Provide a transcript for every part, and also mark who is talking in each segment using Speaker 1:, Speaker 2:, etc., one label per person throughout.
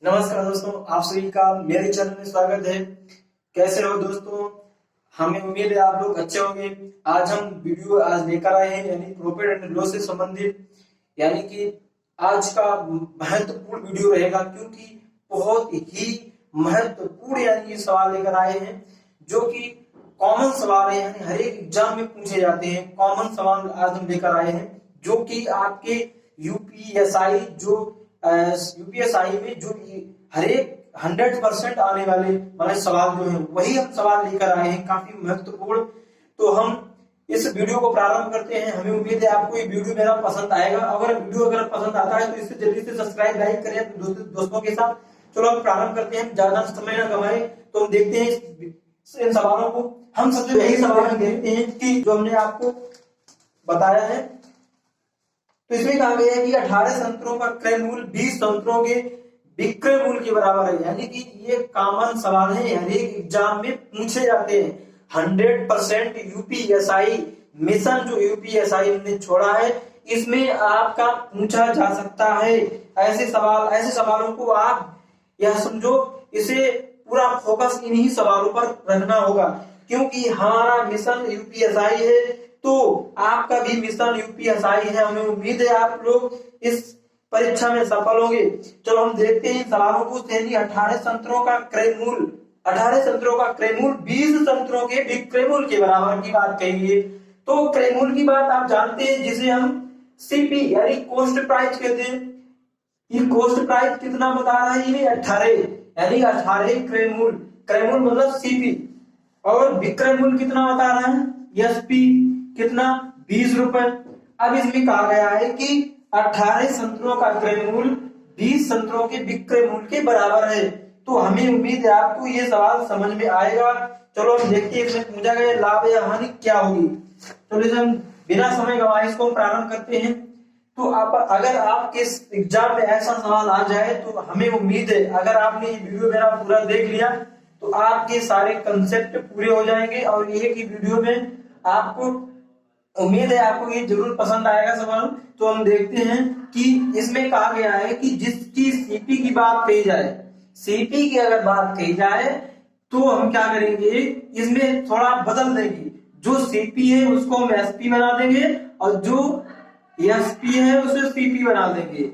Speaker 1: नमस्कार दोस्तों, आप सभी का मेरे चैनल में स्वागत है। कैसे हो दोस्तों? हमें उम्मीद है आप लोग अच्छे होंगे। आज हम वीडियो लेकर आए हैं यानी प्रॉफिट एंड लॉस से संबंधित, यानी कि आज का महत्वपूर्ण वीडियो रहेगा क्योंकि बहुत ही महत्वपूर्ण यानी सवाल लेकर आए हैं जो कि कॉमन सवाल है, यानी हर एक एग्जाम में पूछे जाते हैं। कॉमन सवाल आज हम लेकर आए हैं जो कि आपके यूपीएसआई में जो हर एक 100% आने वाले सवाल जो है वही हम सवाल लेकर आए हैं, काफी महत्वपूर्ण। तो हम इस वीडियो को प्रारंभ करते हैं। हमें उम्मीद है आपको ये वीडियो मेरा पसंद आएगा। अगर पसंद आता है तो इसे जल्दी से सब्सक्राइब लाइक करें अपने दोस्तों के साथ। चलो हम प्रारंभ करते हैं, ज्यादा समय ना गवाएं। तो हम देखते हैं इन सवालों को। हम सबसे पहले सवाल देखते हैं कि जो हमने आपको बताया है, तो इसमें कहा गया है कि 18 संतरों का क्रय मूल्य 20 संतरों के विक्रय मूल्य के बराबर है। यानी कि ये कॉमन सवाल है, हर एक एग्जाम में पूछे जाते हैं। 100% यूपीएसआई मिशन जो यूपीएसआई ने छोड़ा है, इसमें आपका पूछा जा सकता है। ऐसे सवालों को आप यह समझो, इसे पूरा फोकस इन्हीं सवालों पर रखना होगा क्योंकि हमारा मिशन यूपीएसआई है, तो आपका भी मिशन यूपीएसआई है। हमें उम्मीद है आप लोग इस परीक्षा में सफल होंगे। चलो हम देखते हैं सवालों को। 18 संतरों का क्रय मूल्य 20 संतरों के विक्रय मूल्य के बराबर की बात कही। तो क्रय मूल्य की बात आप जानते हैं, जिसे हम सीपी यानी कॉस्ट प्राइस कहते हैं। ये कॉस्ट प्राइस कितना बता रहा है? ये 18 यानी 18 क्रय मूल्य मतलब सीपी। और विक्रय मूल्य कितना बता रहा है? एसपी कितना? 20 रुपए। अब इसमें कहा गया है कि 18 संतरों का क्रय मूल्य 20 संतरों के विक्रय मूल्य के बराबर है। तो हमें उम्मीद है आपको ये सवाल समझ में आएगा। चलो हम देखते हैं इसमें पूछा गया लाभ या हानि क्या होगी। चलो इसे हम बिना समय गवाए इसको प्रारंभ करते हैं। तो अगर आपके एग्जाम में ऐसा सवाल आ जाए तो हमें उम्मीद है, अगर आपने ये वीडियो मेरा पूरा देख लिया तो आपके सारे कंसेप्ट पूरे हो जाएंगे और एक ही वीडियो में आपको उम्मीद है आपको ये जरूर पसंद आएगा सवाल। तो हम देखते हैं कि इसमें कहा गया है कि जिसकी सीपी की बात कही जाए, सीपी की अगर बात कही जाए तो हम क्या करेंगे, इसमें थोड़ा बदल देंगे। जो सीपी है उसको हम एसपी बना देंगे और जो एसपी है उसे सीपी बना देंगे।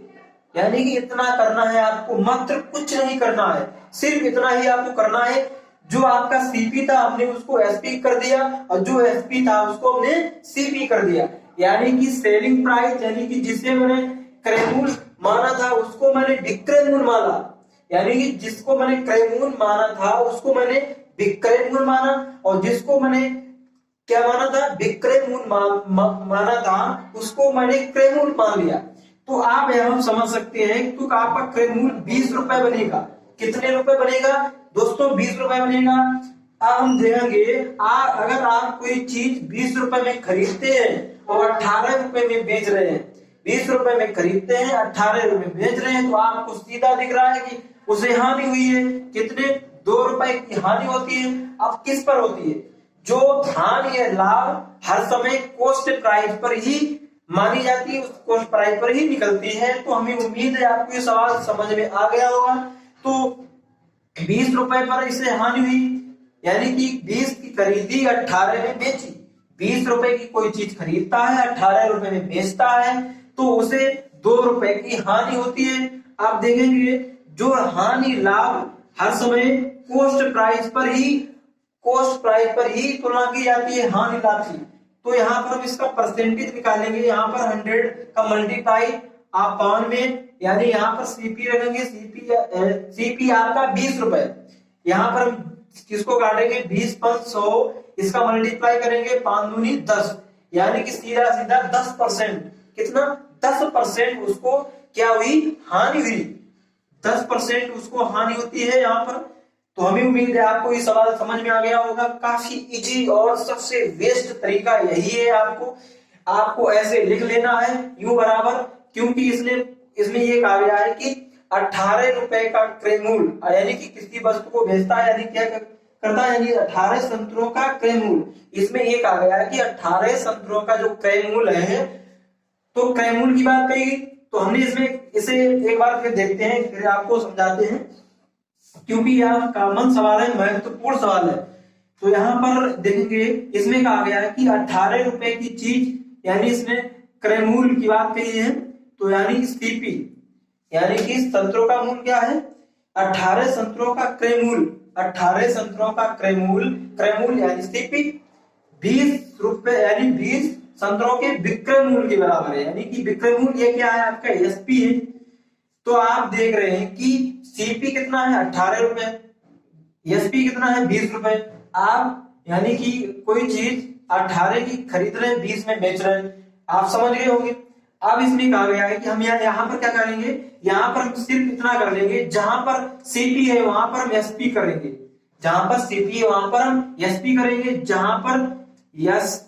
Speaker 1: यानी कि इतना करना है आपको, मात्र कुछ नहीं करना है, सिर्फ इतना ही आपको करना है। जो आपका सीपी था हमने उसको एसपी कर दिया और जो एसपी था उसको हमने सीपी कर दिया। यानी कि सेलिंग प्राइस, यानी कि जिसे मैंने क्रय मूल्य माना था उसको मैंने विक्रय मूल्य माना। यानी कि जिसको मैंने क्रय मूल्य माना था उसको मैंने विक्रय मूल्य माना, और जिसको मैंने क्या माना था? विक्रय मूल्य माना था, उसको मैंने क्रय मूल्य मान लिया। तो आप यहां समझ सकते हैं तो आपका क्रय मूल्य 20 रुपए बनेगा। कितने रुपए बनेगा दोस्तों? 20 रुपए बनेगा। अब हम देखेंगे अगर आप कोई चीज 20 रुपए में खरीदते हैं और 18 रुपए में बेच रहे हैं, 20 रुपए में खरीदते हैं 18 रुपए बेच रहे हैं, तो आपको सीधा दिख रहा है कि उसे हानि हुई है। कितने? 2 रुपए की हानि होती है। अब किस पर होती है? जो हानि है, लाभ हर समय कॉस्ट प्राइस पर ही मानी जाती है, उस कॉस्ट प्राइस पर ही निकलती है। तो हमें उम्मीद है आपको ये सवाल समझ में आ गया होगा। तो 20 रुपए पर इसे हानि हुई, यानी कि 20 की खरीदी 18 में बेची। 20 रुपए की कोई चीज खरीदता है, 18 रुपए में बेचता है, तो उसे 2 रुपए की हानि होती है। आप देखेंगे जो हानि लाभ हर समय कॉस्ट प्राइस पर ही तुलना की जाती है हानि लाभ की। तो यहाँ पर हम इसका परसेंटेज निकालेंगे। यहाँ पर 100 का मल्टीप्लाई आप 5 में, यानी यहाँ पर सीपी रखेंगे। सीपी आपका 20 रुपए। यहाँ पर हम किसको काटेंगे? 20 5 100, इसका मल्टीप्लाई करेंगे 5 दूनी 10, यानी कि सीधा सीधा 10%। कितना? 10% उसको क्या हुई? हानि हुई। 10% उसको हानि होती है यहाँ पर। तो हमें उम्मीद है आपको ये सवाल समझ में आ गया होगा। काफी इजी और सबसे बेस्ट तरीका यही है। आपको ऐसे लिख लेना है यू बराबर, क्योंकि इसमें ये कहा गया है कि 18 रुपए का क्रय मूल्य, यानी कि किसी वस्तु को बेचता है, यानी क्या करता है, यानी 18 संतरों का क्रय मूल्य। इसमें ये कहा गया है कि 18 संतरों का जो क्रय मूल्य है, तो क्रय मूल्य की बात कही, तो हमने इसमें इसे एक बार फिर देखते हैं, फिर आपको समझाते हैं, क्योंकि यह कॉमन सवाल है, महत्वपूर्ण सवाल है। तो यहाँ पर देखेंगे, इसमें कहा गया है कि 18 रुपए की चीज, यानी इसमें क्रय मूल्य की बात कही है, तो यानी सीपी, यानी कि संतरों का मूल्य क्या है, 18 संतरों का क्रय मूल्य, 18 संतरों का क्रय मूल्य यानी सीपी 20 रुपए, यानी 20 संतरों के विक्रय मूल्य के बराबर है। यानी कि विक्रय मूल्य ये क्या है, आपका एसपी है। तो आप देख रहे हैं कि सीपी कितना है, 18 रुपए, एसपी कितना है, 20 रुपए। आप यानी कि कोई चीज 18 की खरीद रहे हैं, 20 में बेच रहे हैं, आप समझ गए होंगे। अब इसमें कहा गया है कि हम यहाँ पर क्या करेंगे, यहाँ पर हम सिर्फ इतना कर लेंगे, जहां पर सीपी है वहां पर हम एसपी करेंगे, जहां पर सीपी है वहां पर हम एसपी करेंगे, जहां पर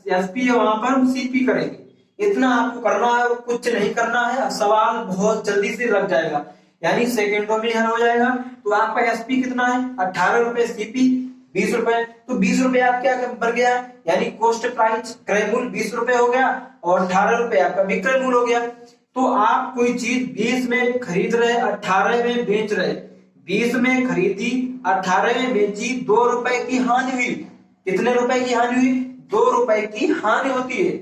Speaker 1: एसपी है वहां पर हम सीपी करेंगे। इतना आपको करना है, कुछ नहीं करना है, सवाल बहुत जल्दी से लग जाएगा, यानी सेकेंडों में हल हो जाएगा। तो आपका एसपी कितना है, 18 रुपए, सीपी 20 रुपए। तो 20 रुपए आप क्या बन गया, यानी कॉस्ट प्राइस, क्रय मूल्य 20 रुपए हो गया, और 18 रुपए आपका विक्रय मूल्य हो गया। तो आप कोई चीज 20 में खरीद रहे, 18 में बेच रहे, 20 में खरीदी, 18 में बेची, 2 रुपए की हानि हुई। कितने रुपए की हानि हुई, 2 रुपए की हानि होती है।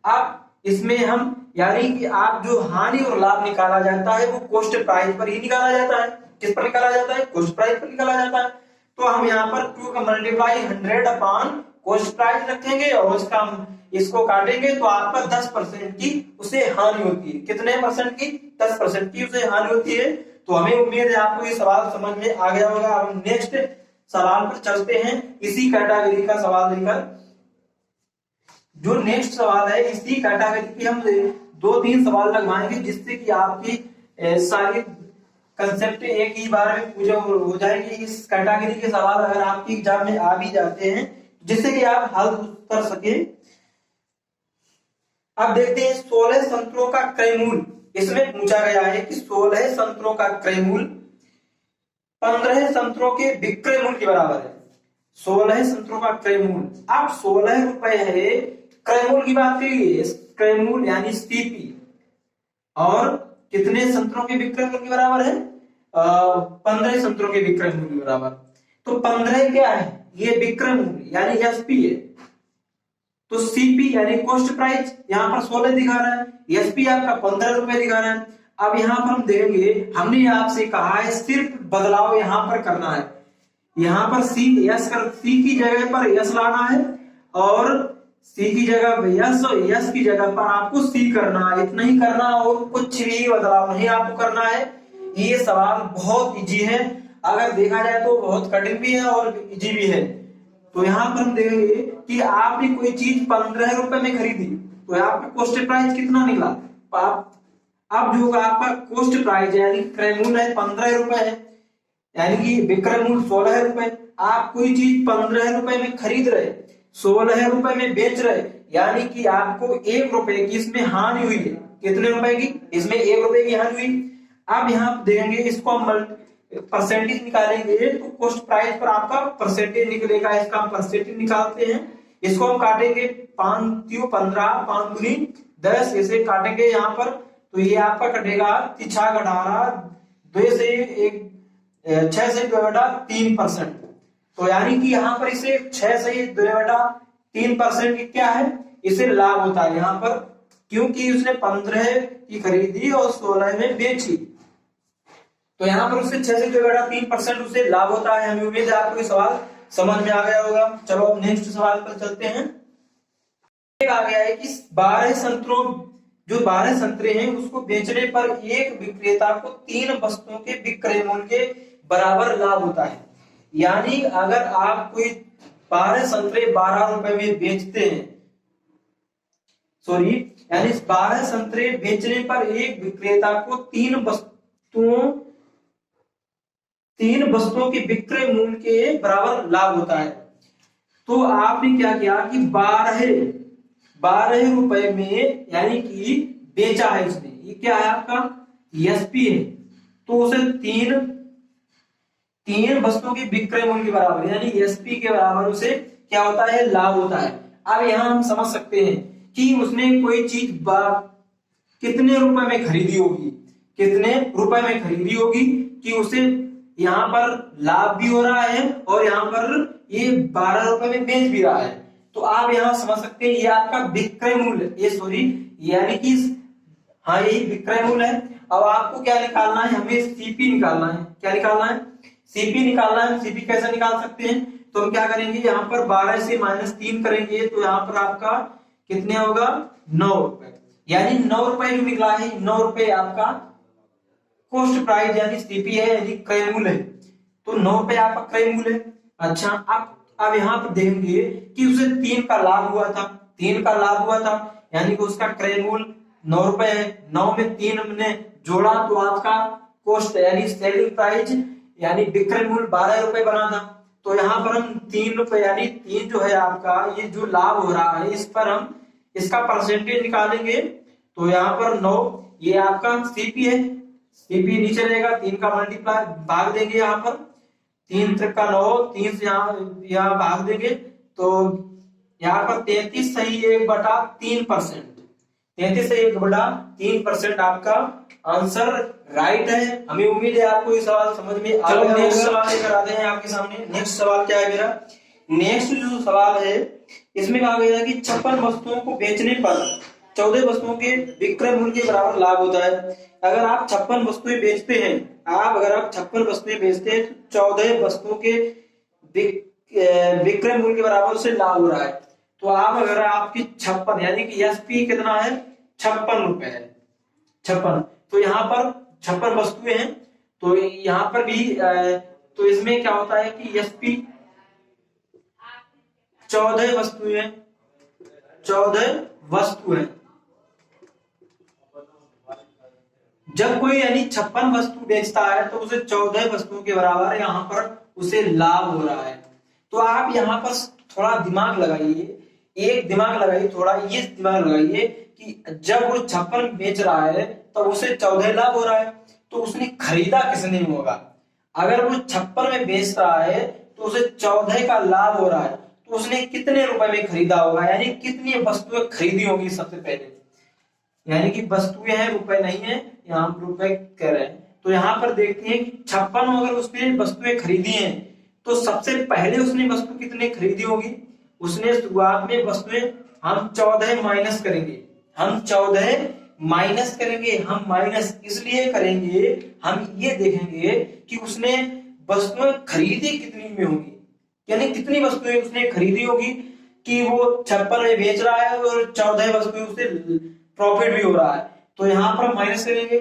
Speaker 1: अब इसमें हम, यानी कि आप जो हानि और लाभ निकाला जाता है वो कॉस्ट प्राइस पर ही निकाला जाता है। किस पर निकाला जाता है, कॉस्ट प्राइस पर निकाला जाता है। तो हम यहाँ पर 2 का मल्टीप्लाई 100 अपॉन कॉस्ट प्राइस रखेंगे, और इसको काटेंगे, तो आपका 10% की उसे हानि होती है। कितने परसेंट की, 10% की उसे हानि होती है। तो हमें उम्मीद है आपको ये सवाल समझ में आ गया होगा। हम नेक्स्ट सवाल पर चलते हैं, इसी कैटेगरी का सवाल लेकर। जो नेक्स्ट सवाल है, इसी कैटेगरी की हम 2-3 सवाल लगवाएंगे, जिससे कि आपकी सारी कंसेप्ट एक ही बार में पूजा हो जाएगी। इस कैटेगरी के सवाल अगर आपकी एग्जाम में आ भी जाते हैं, जिससे कि आप हल कर सके। अब देखते हैं 16 संतरों का क्रय मूल्य। इसमें पूछा गया है कि 16 संतरों का क्रय मूल्य 15 संतरों के विक्रय मूल्य के बराबर है। 16 संतरों का क्रय मूल्य, अब 16 रुपए है, क्रय मूल्य की बात करिए, क्रय मूल्य यानी सीपी, और कितने संतरों के विक्रय मूल्य के बराबर है, 15 संतरों के विक्रय मूल्य के बराबर। तो 15 क्या है, ये विक्रय मूल्य यानी एसपी है। तो सीपी यानी कॉस्ट प्राइस यहाँ पर 16 दिखा रहा है, एसपी आपका 15 रुपए दिखा रहा है। अब यहाँ पर हम देखेंगे, हमने आपसे कहा है सिर्फ बदलाव यहाँ पर करना है। यहाँ पर सी की जगह पर यस लाना है, और सी की जगह यस, और यस की जगह पर आपको सी करना है। इतना ही करना, और कुछ भी बदलाव नहीं आपको करना है। ये सवाल बहुत इजी है, अगर देखा जाए तो बहुत कठिन भी है और इजी भी है। तो यहाँ पर हम देखेंगे कि आपने कोई चीज 15 रुपए में खरीदी, तो आपका कॉस्ट प्राइस कितना निकला। अब जो आपका कॉस्ट प्राइस है, यानी क्रय मूल्य है 15 रुपए है, यानी कि विक्रय मूल्य 16 रुपए। आप कोई चीज 15 रुपए में खरीद रहे, 16 रुपए में बेच रहे, यानी कि आपको 1 रुपए की इसमें हानि हुई है। कितने रुपए की, इसमें 1 रुपए की हानि हुई। अब यहाँ देखेंगे, इसको हम परसेंटेज निकालेंगे, तो कॉस्ट प्राइस पर आपका परसेंटेज निकलेगा। इसका हम परसेंटेज निकालते हैं, इसको हम काटेंगे 5 15, 5 दूनी 10, इसे काटेंगे यहाँ पर, तो ये आपका कटेगा 6 18, 2 से 1, 6 से 2/3%। तो यानी कि यहाँ पर इसे 6 से 2/3% की क्या है, इसे लाभ होता है यहाँ पर, क्योंकि उसने 15 की खरीदी और 16 में बेची। तो यहाँ पर उससे 6 से 2/3% उसे लाभ होता है। हमें उम्मीद है आपको ये सवाल समझ में आ गया होगा। चलो अब नेक्स्ट सवाल पर चलते हैं। एक आ गया है कि 12 संतरे हैं, उसको बेचने पर एक विक्रेता को 3 वस्तुओं के विक्रय मूल्य के बराबर लाभ होता है। यानी अगर आप कोई 12 संतरे 12 रुपए में बेचते हैं, यानी 12 संतरे बेचने पर एक विक्रेता को 3 वस्तुओं के विक्रय मूल्य के बराबर लाभ होता है। तो आपने क्या किया कि 12 रुपए में, यानी कि बेचा है इसने, ये क्या है आपका एसपी है, तो उसे 3 वस्तुओं के विक्रय मूल्य के बराबर, यानी एसपी के बराबर उसे क्या होता है, लाभ होता है। अब यहां हम समझ सकते हैं कि उसने कोई चीज कितने रुपए में खरीदी होगी, कितने रुपए में खरीदी होगी कि उसे यहाँ पर लाभ भी हो रहा है और यहाँ पर ये 12 रुपए में बेच भी रहा है। तो आप यहाँ समझ सकते हैं ये आपका विक्रय मूल्य, ये सॉरी यानी कि हाँ यही विक्रय मूल्य है। अब आपको क्या निकालना है, हमें सीपी निकालना है। क्या निकालना है, सीपी निकालना है। सीपी कैसे निकाल सकते हैं, तो हम क्या करेंगे, यहाँ पर 12 से -3 करेंगे तो यहाँ पर आपका कितने होगा 9 रुपए, यानी 9 रुपए जो निकला है 9 रुपए आपका कॉस्ट प्राइस यानी सीपी है, यानी क्रय मूल्य है। तो 9 रुपए आपका क्रय मूल्य है। अच्छा अब यहाँ पर देखेंगे कि उसे 3 का लाभ हुआ था, 3 का लाभ हुआ था यानी कि उसका क्रय मूल्य 9 रुपए है। 9 में 3 हमने जोड़ा तो आपका कॉस्ट यानी सेलिंग प्राइस यानी विक्रय मूल्य 12 रुपए बना था। तो यहाँ पर हम 3 रुपए यानी 3 जो है आपका ये जो लाभ हो रहा है इस पर हम इसका परसेंटेज निकालेंगे। तो यहाँ पर 9 ये आपका सीपी है, सीपी नीचे रहेगा, 3 का मल्टीप्लाई भाग देंगे, यहाँ पर 3 त्रिक 9, 3 से यहाँ भाग देंगे तो यहाँ पर 33 सही 1/3%, 33 से 1/3% आपका आंसर राइट है। हमें उम्मीद है आपको ये सवाल समझ में आ गया। नेक्स्ट सवाल लेकर आते हैं आपके सामने। नेक्स्ट सवाल क्या है मेरा, नेक्स्ट जो सवाल है इसमें कहा गया है कि 56 वस्तुओं को बेचने पर 14 वस्तुओं के विक्रय मूल्य के बराबर लाभ होता है। अगर आप 56 वस्तुएं बेचते हैं, अगर आप 56 वस्तुएं बेचते हैं तो 14 वस्तुओं के विक्रय मूल्य के बराबर से लाभ हो रहा है। तो आप अगर आपकी 56 यानी कि एसपी कितना है 56 रुपए है, 56, तो यहाँ पर 56 वस्तुएं हैं तो यहाँ पर भी तो इसमें क्या होता है कि एसपी 14 वस्तुएं, 14 वस्तुएं। जब कोई यानी 56 वस्तु बेचता है तो उसे 14 वस्तुओं के बराबर यहाँ पर उसे लाभ हो रहा है। तो आप यहाँ पर थोड़ा दिमाग लगाइए, एक दिमाग लगाइए, थोड़ा ये दिमाग लगाइए कि जब वो 56 बेच रहा है तो उसे 14 लाभ हो रहा है, तो उसने खरीदा किसने होगा। अगर वो 56 में बेच रहा है तो उसे 14 का लाभ हो रहा है, तो उसने कितने रुपए में खरीदा होगा, यानी कितनी वस्तुएं खरीदी होगी सबसे पहले, यानी कि वस्तुएं हैं रुपए नहीं है, यहाँ रुपए कह रहे हैं। तो यहाँ पर देखते हैं कि 56 अगर उसने वस्तुएं खरीदी हैं तो सबसे पहले उसने वस्तु कितने खरीदी होगी, उसने शुरुआत में वस्तुएं हम 14 माइनस करेंगे, हम 14 माइनस करेंगे। हम माइनस इसलिए करेंगे, हम ये देखेंगे कि उसने वस्तुएं खरीदी कितनी में होगी, यानी कितनी वस्तुएं उसने खरीदी होगी कि वो 56 में बेच रहा है और 14 वस्तुएं उसे प्रॉफिट भी हो रहा है। तो यहाँ पर माइनस करेंगे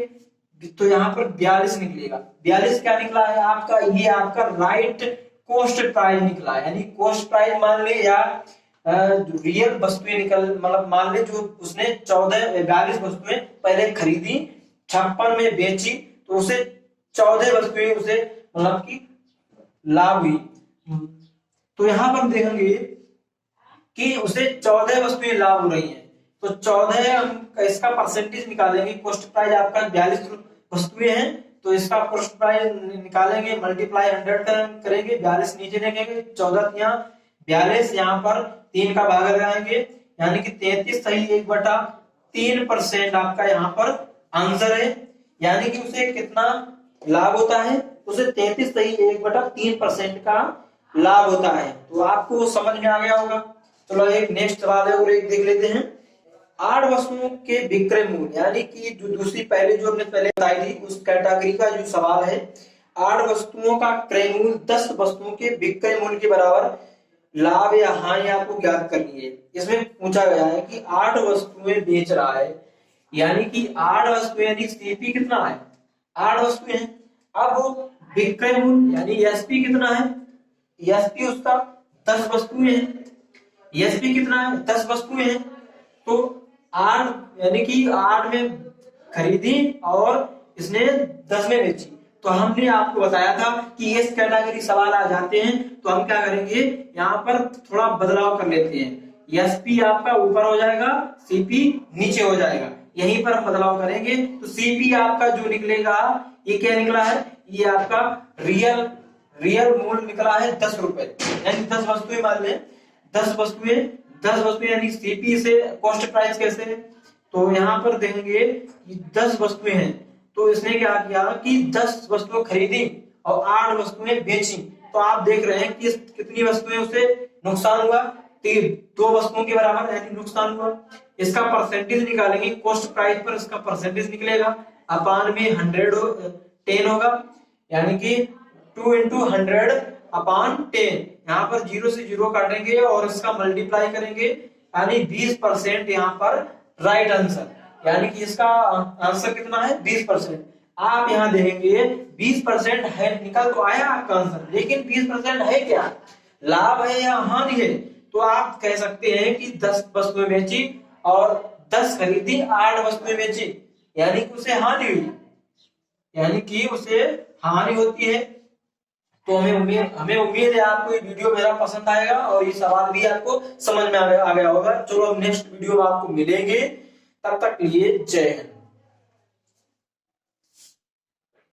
Speaker 1: तो यहाँ पर 42 निकलेगा। 42 क्या निकला है आपका, ये आपका राइट कॉस्ट प्राइस निकला है, यानी कॉस्ट प्राइस मान ले या रियल वस्तुएं निकल, मतलब मान ले जो उसने 42 वस्तुएं पहले खरीदी, 56 में बेची तो उसे 14 वस्तुएं उसे मतलब की लाभ हुई। तो यहाँ पर देखेंगे कि उसे 14 वस्तुएं लाभ हो रही हैं, तो 14 हम इसका परसेंटेज निकालेंगे। कॉस्ट प्राइस आपका 42 वस्तुएं हैं तो इसका कॉस्ट प्राइस निकालेंगे, मल्टीप्लाई 100 करेंगे, 42 नीचे रखेंगे, 14 यहाँ 42, यहाँ पर 3 का भाग लगाएंगे, यानी कि 33 सही 1/3% आपका यहाँ पर आंसर है। यानी कि उसे कितना लाभ होता है, उसे 33 सही 1/3% का लाभ होता है। तो आपको समझ में आ गया होगा। चलो एक नेक्स्ट सवाल है और एक देख लेते हैं। 8 वस्तुओं के विक्रय मूल्य, यानी कि जो दूसरी पहले जो हमने पहले बताई थी उस कैटेगरी का जो सवाल है, 8 वस्तुओं का क्रय मूल्य 10 वस्तुओं के विक्रय मूल्य के बराबर लाभ या हानि आपको ज्ञात करनी है। इसमें पूछा गया है कि 8 वस्तुएं बेच रहा है, यानी कि 8 वस्तुएं यानी सीपी कितना है, 8 वस्तुएं हैं। अब विक्रय मूल्य यानी एसपी कितना है, एसपी उसका 10 वस्तुएं हैं, एसपी कितना है 10 वस्तुएं हैं। तो 8 यानी कि 8 में खरीदी और इसने 10 में बेची। तो हमने आपको बताया था कि इस कैटेगरी सवाल आ जाते हैं तो हम क्या करेंगे, यहाँ पर थोड़ा बदलाव कर लेते हैं। एसपी आपका ऊपर हो जाएगा, सीपी नीचे हो जाएगा, यहीं पर हम बदलाव करेंगे। तो सीपी आपका जो निकलेगा ये क्या निकला है, ये आपका रियल मूल्य निकला है 10 रुपए, यानी 10 वस्तुएं मान लें, 10 वस्तुएं यानी सीपी से कॉस्ट प्राइस कैसे है, तो यहाँ पर देखेंगे कि 10 वस्तुएं हैं, तो इसने क्या किया कि 10 वस्तुएं खरीदी और 8 वस्तुएं बेची। तो आप देख रहे हैं कि कितनी वस्तुएं उसे नुकसान हुआ, 2 वस्तुओं के बराबर यानी नुकसान हुआ। इसका परसेंटेज निकालेंगे, कॉस्ट प्राइस पर इसका परसेंटेज निकलेगा, अपान में 110 होगा, यानी कि 2 इंटू 100 अपान 10। यहाँ पर 0 से 0 काटेंगे और इसका मल्टीप्लाई करेंगे, यानी 20% यहाँ पर राइट आंसर, यानी कि इसका आंसर कितना है 20%। आप यहाँ देखेंगे 20% है, निकल तो आया आपका आंसर, लेकिन 20% है क्या, लाभ है या हानि है। तो आप कह सकते हैं कि 10 वस्तुएं बेची और 10 खरीदी, 8 वस्तुएं बेची, यानी कि उसे हानि हुई, यानी कि उसे हानि होती है। तो हमें उम्मीद है आपको ये वीडियो मेरा पसंद आएगा और ये सवाल भी आपको समझ में आ गया होगा। चलो अब नेक्स्ट वीडियो में आपको मिलेंगे, तब तक के लिए जय हिंद।